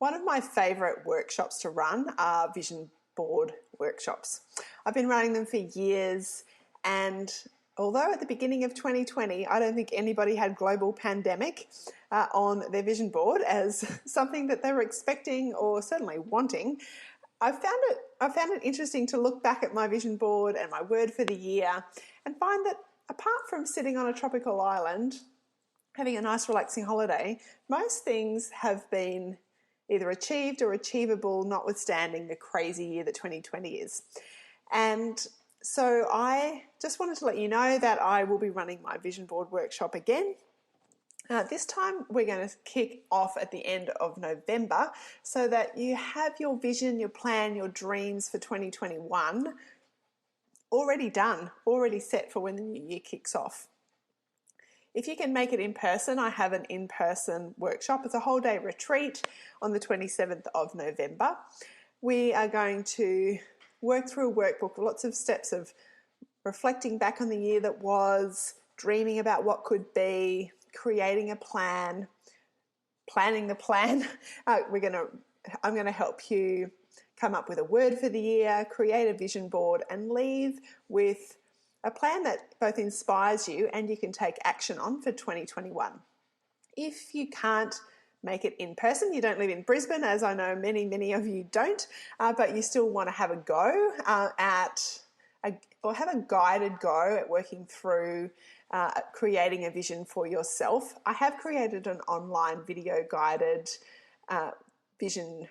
One of my favourite workshops to run are vision board workshops. I've been running them for years, and although at the beginning of 2020, I don't think anybody had global pandemic on their vision board as something that they were expecting or certainly wanting, I found it interesting to look back at my vision board and my word for the year and find that apart from sitting on a tropical island, having a nice relaxing holiday, most things have been either achieved or achievable, notwithstanding the crazy year that 2020 is. And so I just wanted to let you know that I will be running my vision board workshop again. This time we're going to kick off at the end of November so that you have your vision, your plan, your dreams for 2021 already done, already set for when the new year kicks off. If you can make it in person, I have an in-person workshop. It's a whole day retreat on the 27th of November. We are going to work through a workbook, lots of steps of reflecting back on the year that was, dreaming about what could be, creating a plan, planning the plan. I'm going to help you come up with a word for the year, create a vision board, and leave with a plan that both inspires you and you can take action on for 2021. If you can't make it in person, you don't live in Brisbane, as I know many of you don't, but you still want to have a go or have a guided go at working through creating a vision for yourself. I have created an online video guided vision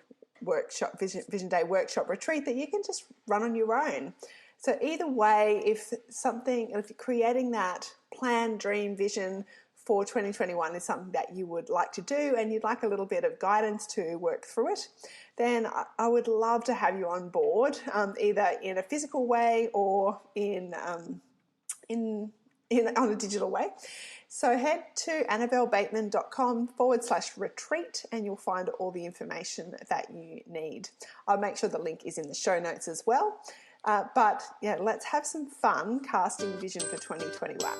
day workshop retreat that you can just run on your own. So either way, if you're creating that plan, dream, vision for 2021 is something that you would like to do and you'd like a little bit of guidance to work through it, then I would love to have you on board, either in a physical way or on a digital way. So head to annabellebateman.com/retreat and you'll find all the information that you need. I'll make sure the link is in the show notes as well. But let's have some fun casting vision for 2021.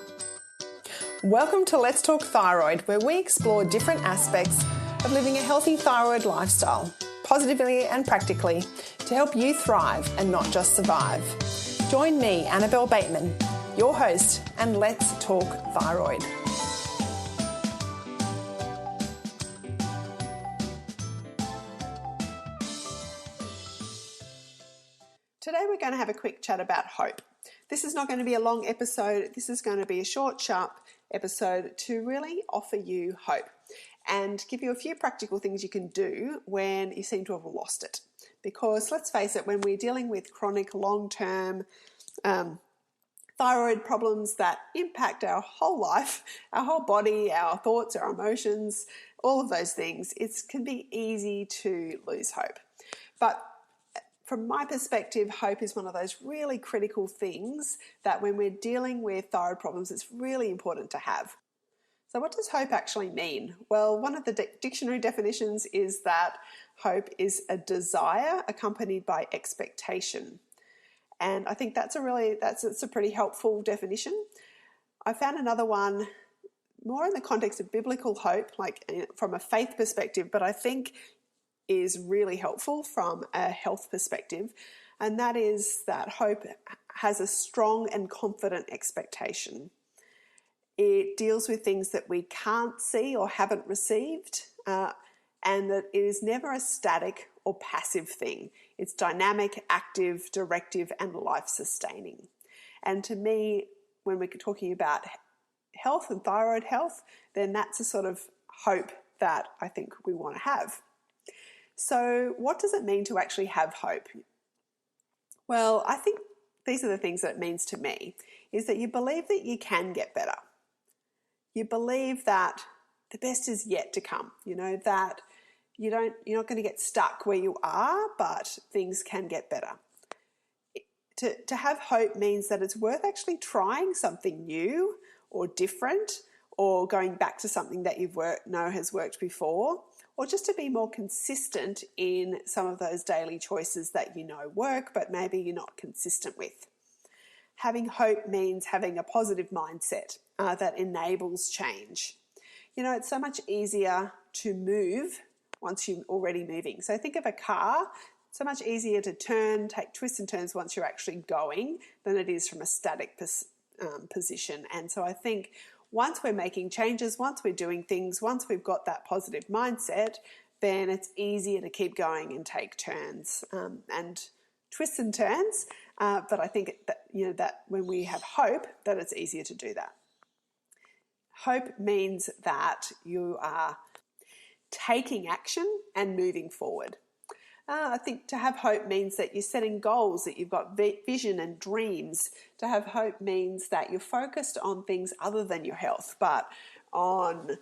Welcome to Let's Talk Thyroid, where we explore different aspects of living a healthy thyroid lifestyle, positively and practically, to help you thrive and not just survive. Join me, Annabelle Bateman, your host, and let's talk thyroid. Today we're going to have a quick chat about hope. This is not going to be a long episode. This is going to be a short, sharp episode to really offer you hope and give you a few practical things you can do when you seem to have lost it. Because let's face it, when we're dealing with chronic, long-term thyroid problems that impact our whole life, our whole body, our thoughts, our emotions, all of those things, it can be easy to lose hope. But from my perspective, hope is one of those really critical things that when we're dealing with thyroid problems, it's really important to have. So what does hope actually mean? Well, one of the dictionary definitions is that hope is a desire accompanied by expectation. And I think that's a pretty helpful definition. I found another one more in the context of biblical hope, like from a faith perspective, but I think is really helpful from a health perspective, and that is that hope has a strong and confident expectation. It deals with things that we can't see or haven't received, and that it is never a static or passive thing. It's dynamic, active, directive, and life-sustaining. And to me, when we're talking about health and thyroid health, then that's a sort of hope that I think we want to have. So what does it mean to actually have hope? Well, I think these are the things that it means to me, is that you believe that you can get better. You believe that the best is yet to come, that you're not going to get stuck where you are, but things can get better. To have hope means that it's worth actually trying something new or different, or going back to something that you've has worked before, or just to be more consistent in some of those daily choices that work, but maybe you're not consistent with. Having hope means having a positive mindset that enables change. It's so much easier to move once you're already moving. So think of a car. So much easier to turn, take twists and turns once you're actually going than it is from a static position. And so I think once we're making changes, once we're doing things, once we've got that positive mindset, then it's easier to keep going and take turns and twists and turns. But I think that when we have hope, that it's easier to do that. Hope means that you are taking action and moving forward. I think to have hope means that you're setting goals, that you've got vision and dreams. To have hope means that you're focused on things other than your health, but on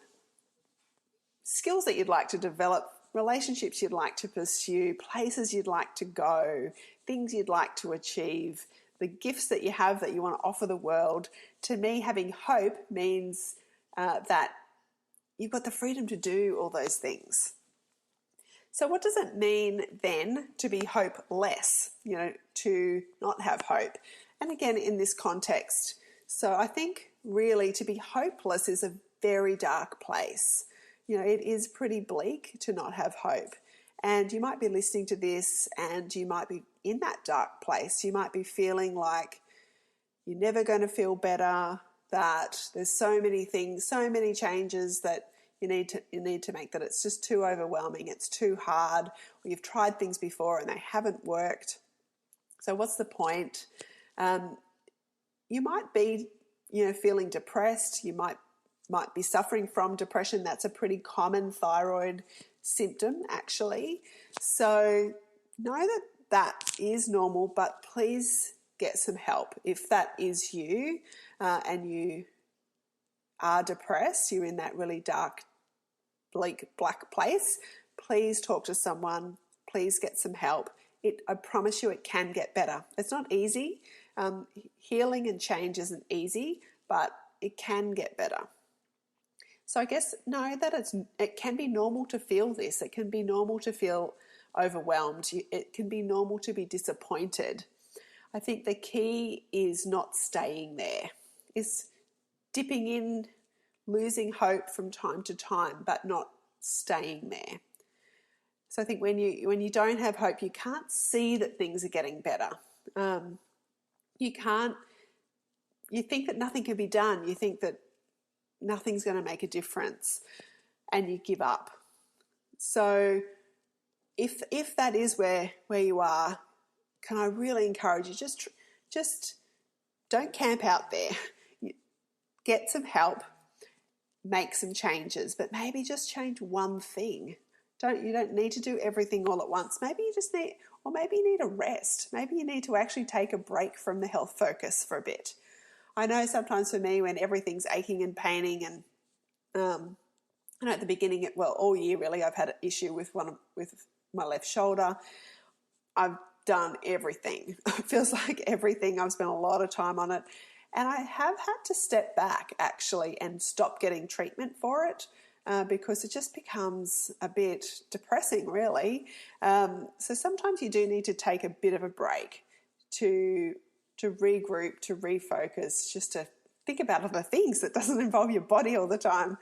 skills that you'd like to develop, relationships you'd like to pursue, places you'd like to go, things you'd like to achieve, the gifts that you have that you want to offer the world. To me, having hope means that you've got the freedom to do all those things. So what does it mean then to be hopeless, to not have hope? And again, in this context, so I think really to be hopeless is a very dark place. It is pretty bleak to not have hope. And you might be listening to this and you might be in that dark place. You might be feeling like you're never going to feel better, that there's so many things, so many changes that you need to make, that it's just too overwhelming, it's too hard, or you've tried things before and they haven't worked. So what's the point? You might be, feeling depressed. You might be suffering from depression. That's a pretty common thyroid symptom, actually. So know that is normal, but please get some help. If that is you and you are depressed, you're in that really dark, bleak, black place, please talk to someone. Please get some help. I promise you it can get better. It's not easy. Healing and change isn't easy, but it can get better. So I guess know that it can be normal to feel this. It can be normal to feel overwhelmed. It can be normal to be disappointed. I think the key is not staying there. Is dipping in, losing hope from time to time, but not staying there. So I think when you don't have hope, you can't see that things are getting better. You think that nothing can be done. You think that nothing's going to make a difference, and you give up. So if that is where you are, can I really encourage you, just don't camp out there. Get some help, make some changes, but maybe just change one thing. You don't need to do everything all at once. Maybe you need a rest. Maybe you need to actually take a break from the health focus for a bit. I know sometimes for me, when everything's aching and paining, and at the beginning, all year really, I've had an issue with my left shoulder. I've done everything. It feels like everything. I've spent a lot of time on it. And I have had to step back actually and stop getting treatment for it because it just becomes a bit depressing, really. So sometimes you do need to take a bit of a break to regroup, to refocus, just to think about other things that doesn't involve your body all the time.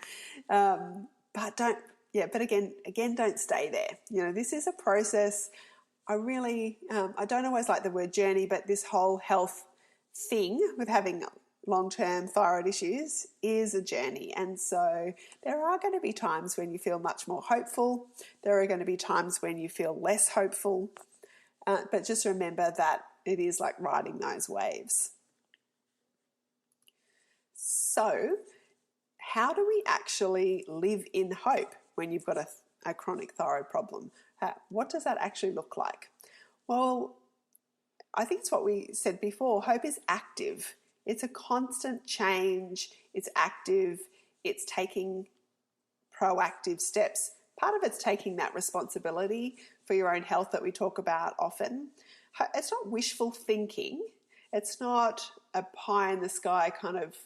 But again, don't stay there. This is a process. I don't always like the word journey, but this whole health thing with having long-term thyroid issues is a journey. And so there are going to be times when you feel much more hopeful. There are going to be times when you feel less hopeful. But just remember that it is like riding those waves. So how do we actually live in hope when you've got a chronic thyroid problem? What does that actually look like? Well, I think it's what we said before. Hope is active. It's a constant change. It's active. It's taking proactive steps. Part of it's taking that responsibility for your own health that we talk about often. It's not wishful thinking. It's not a pie in the sky kind of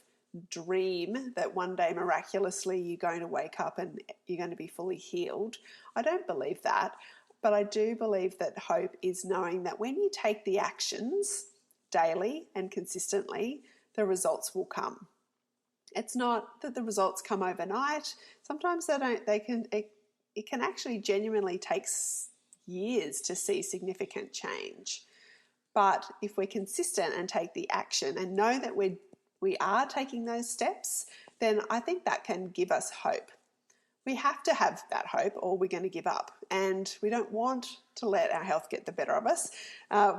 dream that one day miraculously you're going to wake up and you're going to be fully healed. I don't believe that. But I do believe that hope is knowing that when you take the actions daily and consistently, the results will come. It's not that the results come overnight. Sometimes they don't. it can actually genuinely take years to see significant change. But if we're consistent and take the action and know that we are taking those steps, then I think that can give us hope. We have to have that hope or we're going to give up, and we don't want to let our health get the better of us.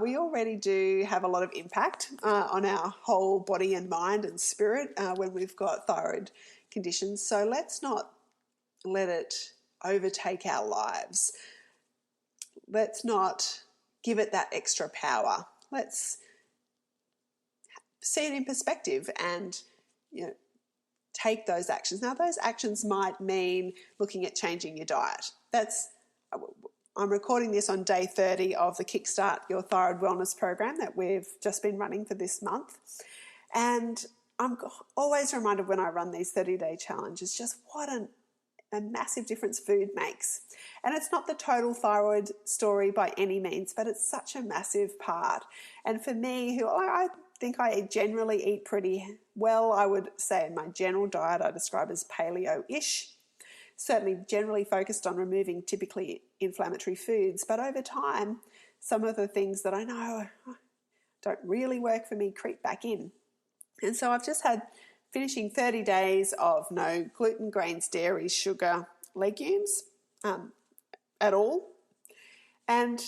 We already do have a lot of impact on our whole body and mind and spirit when we've got thyroid conditions, so let's not let it overtake our lives. Let's not give it that extra power. Let's see it in perspective and, take those actions. Now, those actions might mean looking at changing your diet. I'm recording this on day 30 of the Kickstart Your Thyroid Wellness program that we've just been running for this month. And I'm always reminded when I run these 30-day challenges just what a massive difference food makes. And it's not the total thyroid story by any means, but it's such a massive part. And for me, who I think I generally eat pretty well, I would say in my general diet I describe as paleo-ish, certainly generally focused on removing typically inflammatory foods, but over time some of the things that I know don't really work for me creep back in. And so I've just had finishing 30 days of no gluten, grains, dairy, sugar, legumes at all. And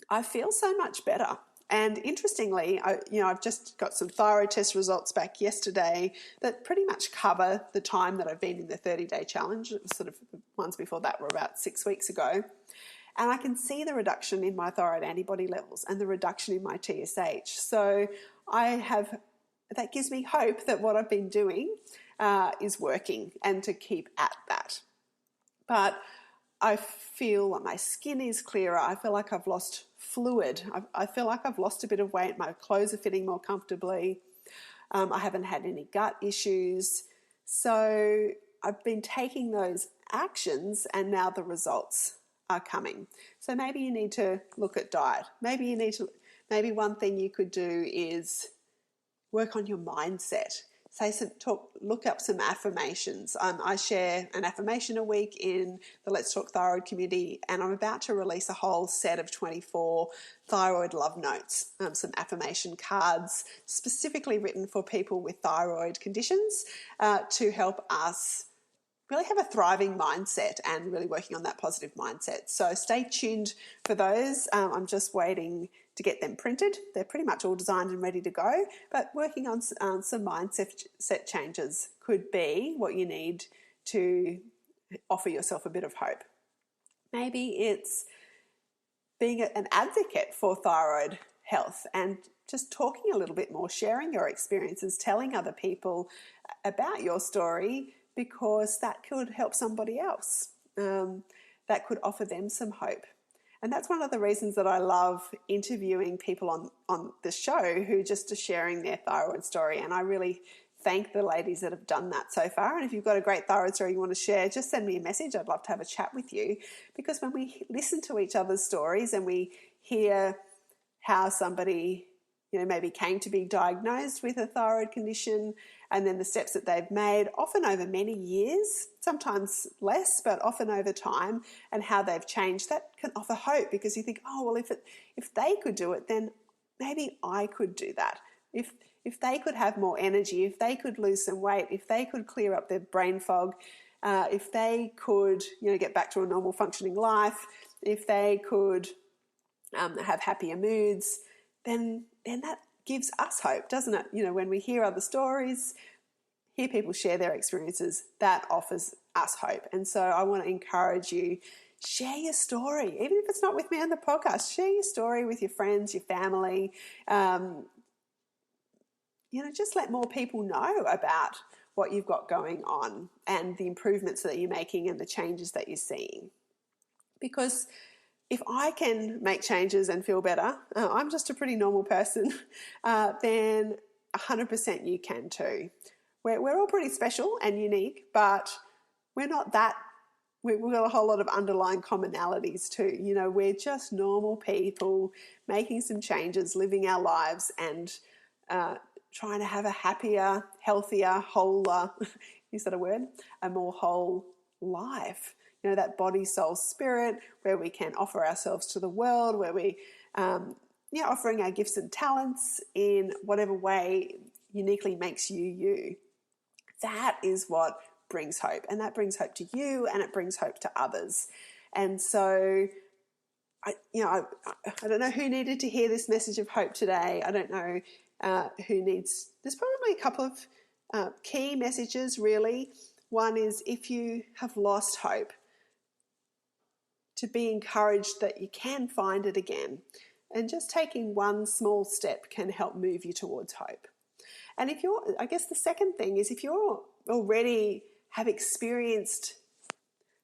I feel so much better. And interestingly, I've just got some thyroid test results back yesterday that pretty much cover the time that I've been in the 30-day challenge. It was sort of ones before that were about 6 weeks ago. And I can see the reduction in my thyroid antibody levels and the reduction in my TSH. So that gives me hope that what I've been doing is working and to keep at that. But I feel like my skin is clearer. I feel like I've lost fluid. I feel like I've lost a bit of weight. My clothes are fitting more comfortably. I haven't had any gut issues. So I've been taking those actions and now the results are coming. So maybe you need to look at diet. Maybe one thing you could do is work on your mindset. Look up some affirmations. I share an affirmation a week in the Let's Talk Thyroid community, and I'm about to release a whole set of 24 thyroid love notes, some affirmation cards specifically written for people with thyroid conditions to help us really have a thriving mindset and really working on that positive mindset. So stay tuned for those. I'm just waiting to get them printed. They're pretty much all designed and ready to go, but working on some mindset changes could be what you need to offer yourself a bit of hope. Maybe it's being an advocate for thyroid health and just talking a little bit more, sharing your experiences, telling other people about your story, because that could help somebody else. That could offer them some hope. And that's one of the reasons that I love interviewing people on the show who just are sharing their thyroid story. And I really thank the ladies that have done that so far. And if you've got a great thyroid story you want to share, just send me a message. I'd love to have a chat with you, because when we listen to each other's stories and we hear how somebody maybe came to be diagnosed with a thyroid condition, and then the steps that they've made, often over many years, sometimes less, but often over time, and how they've changed, that can offer hope, because you think, oh, well, if they could do it, then maybe I could do that. If they could have more energy, if they could lose some weight, if they could clear up their brain fog, if they could get back to a normal functioning life, if they could have happier moods, then that gives us hope, doesn't it? When we hear other stories, hear people share their experiences, that offers us hope. And so I want to encourage you, share your story, even if it's not with me on the podcast. Share your story with your friends, your family. Just let more people know about what you've got going on and the improvements that you're making and the changes that you're seeing. Because if I can make changes and feel better, I'm just a pretty normal person, then 100% you can too. We're all pretty special and unique, but we're not that. We've got a whole lot of underlying commonalities too. We're just normal people making some changes, living our lives, and trying to have a happier, healthier, wholer, is that a word? A more whole life. that body, soul, spirit, where we can offer ourselves to the world, where we, offering our gifts and talents in whatever way uniquely makes you you. That is what brings hope, and that brings hope to you, and it brings hope to others. And so I don't know who needed to hear this message of hope today. I don't know there's probably a couple of key messages really. One is, if you have lost hope, to be encouraged that you can find it again. And just taking one small step can help move you towards hope. And I guess the second thing is, if you're already have experienced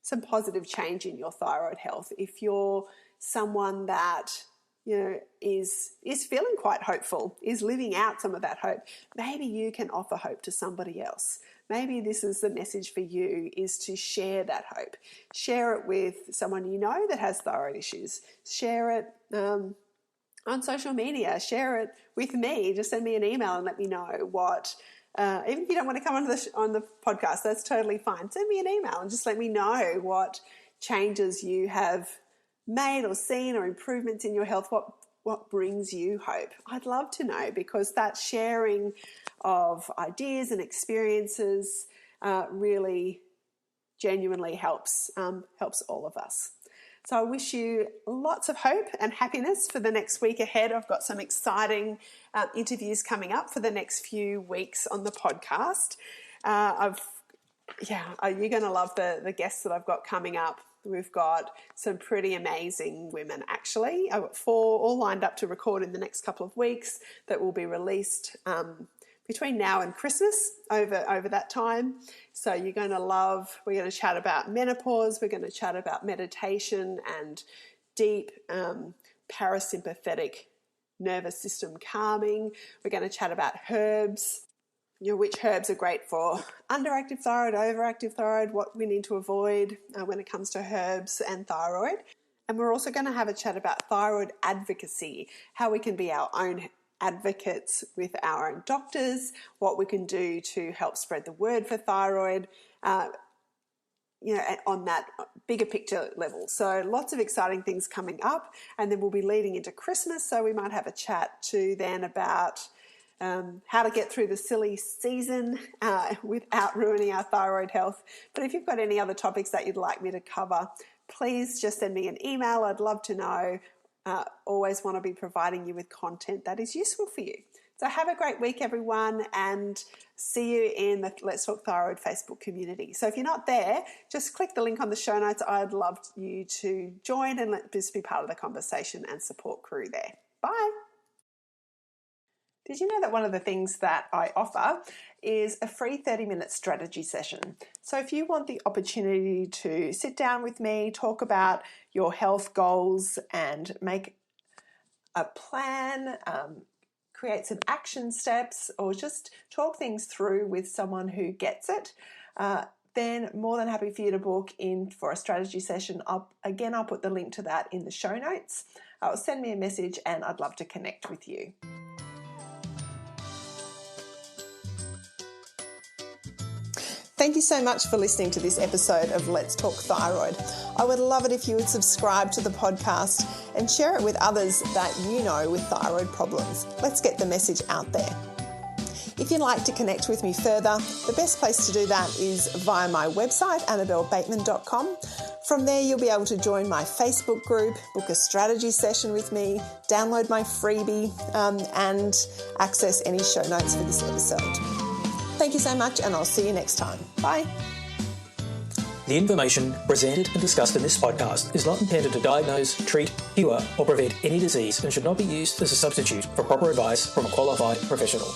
some positive change in your thyroid health, if you're someone that is feeling quite hopeful, is living out some of that hope, maybe you can offer hope to somebody else. Maybe this is the message for you, is to share that hope. Share it with someone you know that has thyroid issues. Share it on social media. Share it with me. Just send me an email and let me know what. Even if you don't want to come on the podcast, that's totally fine. Send me an email and just let me know what changes you have made or seen, or improvements in your health. What brings you hope? I'd love to know, because that sharing of ideas and experiences really genuinely helps all of us. So I wish you lots of hope and happiness for the next week ahead. I've got some exciting interviews coming up for the next few weeks on the podcast. You're going to love the guests that I've got coming up. We've got some pretty amazing women, actually. I've got 4 all lined up to record in the next couple of weeks that will be released between now and Christmas, over that time. So you're going to love. We're going to chat about menopause. We're going to chat about meditation and deep parasympathetic nervous system calming. We're going to chat about herbs, which herbs are great for underactive thyroid, overactive thyroid, what we need to avoid when it comes to herbs and thyroid. And we're also going to have a chat about thyroid advocacy, how we can be our own advocates with our own doctors, what we can do to help spread the word for thyroid, on that bigger picture level. So lots of exciting things coming up, and then we'll be leading into Christmas. So we might have a chat too then about how to get through the silly season without ruining our thyroid health. But if you've got any other topics that you'd like me to cover, please just send me an email. I'd love to know. Always want to be providing you with content that is useful for you. So have a great week, everyone, and see you in the Let's Talk Thyroid Facebook community. So if you're not there, just click the link on the show notes. I'd love you to join and just be part of the conversation and support crew there. Bye. Did you know that one of the things that I offer is a free 30-minute strategy session? So if you want the opportunity to sit down with me, talk about your health goals and make a plan, create some action steps, or just talk things through with someone who gets it, then more than happy for you to book in for a strategy session. I'll put the link to that in the show notes. Send me a message and I'd love to connect with you. Thank you so much for listening to this episode of Let's Talk Thyroid. I would love it if you would subscribe to the podcast and share it with others that you know with thyroid problems. Let's get the message out there. If you'd like to connect with me further, the best place to do that is via my website, annabellebateman.com. From there, you'll be able to join my Facebook group, book a strategy session with me, download my freebie, and access any show notes for this episode. Thank you so much, and I'll see you next time. Bye. The information presented and discussed in this podcast is not intended to diagnose, treat, cure, or prevent any disease and should not be used as a substitute for proper advice from a qualified professional.